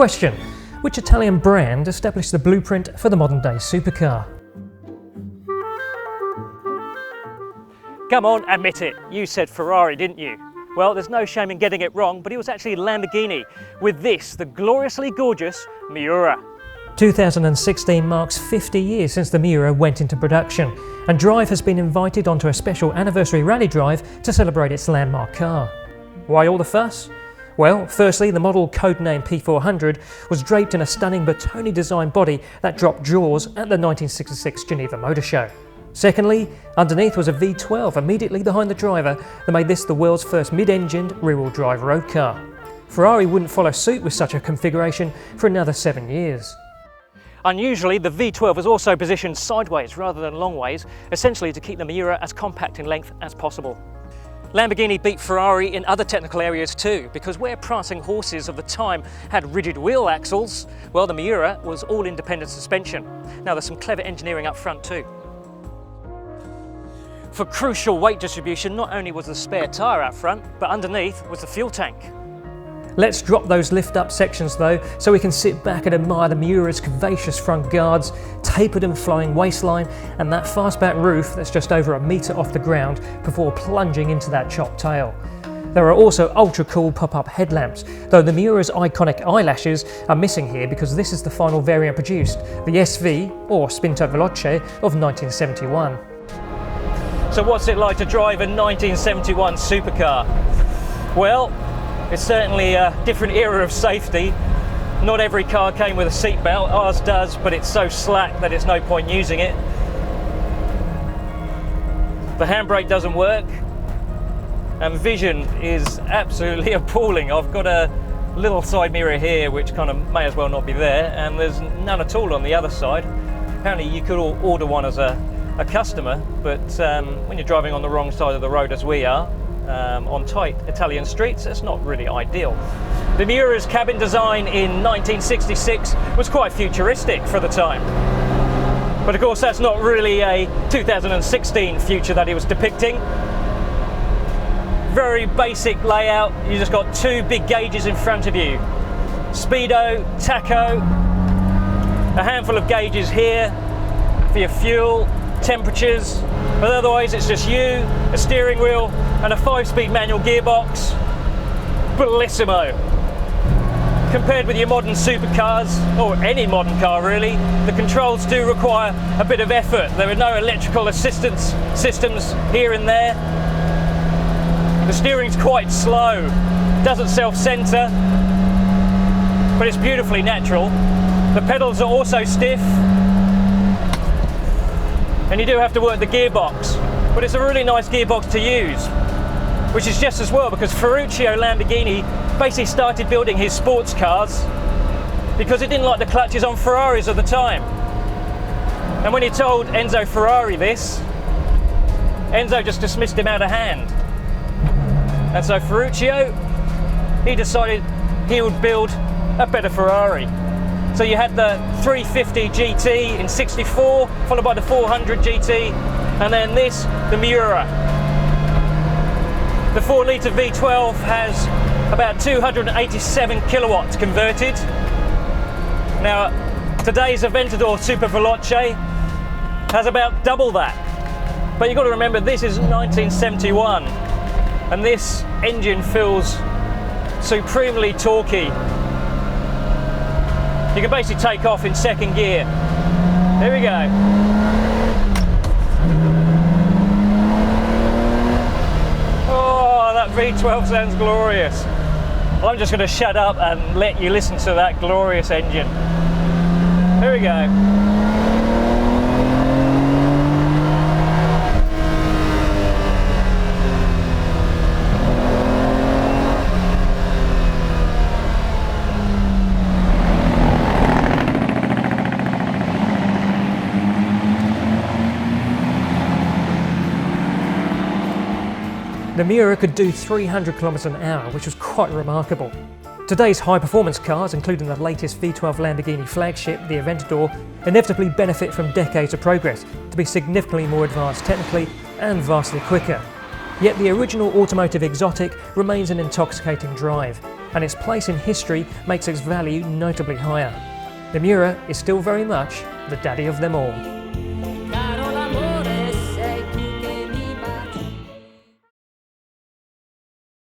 Question: which Italian brand established the blueprint for the modern day supercar? Come on, admit it, you said Ferrari, didn't you? Well, there's no shame in getting it wrong, but it was actually Lamborghini, with this, the gloriously gorgeous Miura. 2016 marks 50 years since the Miura went into production, and Drive has been invited onto a special anniversary rally drive to celebrate its landmark car. Why all the fuss? Well, firstly, the model codenamed P400 was draped in a stunning Bertone designed body that dropped jaws at the 1966 Geneva Motor Show. Secondly, underneath was a V12 immediately behind the driver that made this the world's first mid-engined rear-wheel drive road car. Ferrari wouldn't follow suit with such a configuration for another 7 years. Unusually, the V12 was also positioned sideways rather than longways, essentially to keep the Miura as compact in length as possible. Lamborghini beat Ferrari in other technical areas too, because where prancing horses of the time had rigid wheel axles, well, the Miura was all independent suspension. Now there's some clever engineering up front too. For crucial weight distribution, not only was the spare tyre out front, but underneath was the fuel tank. Let's drop those lift-up sections though, so we can sit back and admire the Miura's curvaceous front guards, tapered and flowing waistline, and that fastback roof that's just over a metre off the ground before plunging into that chopped tail. There are also ultra-cool pop-up headlamps, though the Miura's iconic eyelashes are missing here because this is the final variant produced, the SV, or Spinto Veloce, of 1971. So what's it like to drive a 1971 supercar? Well, it's certainly a different era of safety. Not every car came with a seatbelt, ours does, but it's so slack that it's no point using it. The handbrake doesn't work, and vision is absolutely appalling. I've got a little side mirror here which kind of may as well not be there, and there's none at all on the other side. Apparently you could order one as a customer, but when you're driving on the wrong side of the road as we are, on tight Italian streets, it's not really ideal. The Miura's cabin design in 1966 was quite futuristic for the time. But of course that's not really a 2016 future that he was depicting. Very basic layout, you just got two big gauges in front of you. Speedo, tacho, a handful of gauges here for your fuel, temperatures, but otherwise it's just you, a steering wheel and a 5-speed manual gearbox. Bellissimo. Compared with your modern supercars, or any modern car really, the controls do require a bit of effort. There are no electrical assistance systems here and there. The steering's quite slow, doesn't self-center, but it's beautifully natural. The pedals are also stiff, and you do have to work the gearbox, but it's a really nice gearbox to use, which is just as well because Ferruccio Lamborghini basically started building his sports cars because he didn't like the clutches on Ferraris at the time. And when he told Enzo Ferrari this, Enzo just dismissed him out of hand. And so Ferruccio, he decided he would build a better Ferrari. So you had the 350 GT in '64, followed by the 400 GT, and then this, the Miura. The 4-litre V12 has about 287 kilowatts converted. Now, today's Aventador Super Veloce has about double that. But you've got to remember, this is 1971, and this engine feels supremely torquey. You can basically take off in second gear. Here we go. Oh, that V12 sounds glorious. Well, I'm just going to shut up and let you listen to that glorious engine. Here we go. The Miura could do 300 km an hour, which was quite remarkable. Today's high-performance cars, including the latest V12 Lamborghini flagship, the Aventador, inevitably benefit from decades of progress to be significantly more advanced technically and vastly quicker. Yet the original automotive exotic remains an intoxicating drive. and its place in history makes its value notably higher. The Miura is still very much the daddy of them all.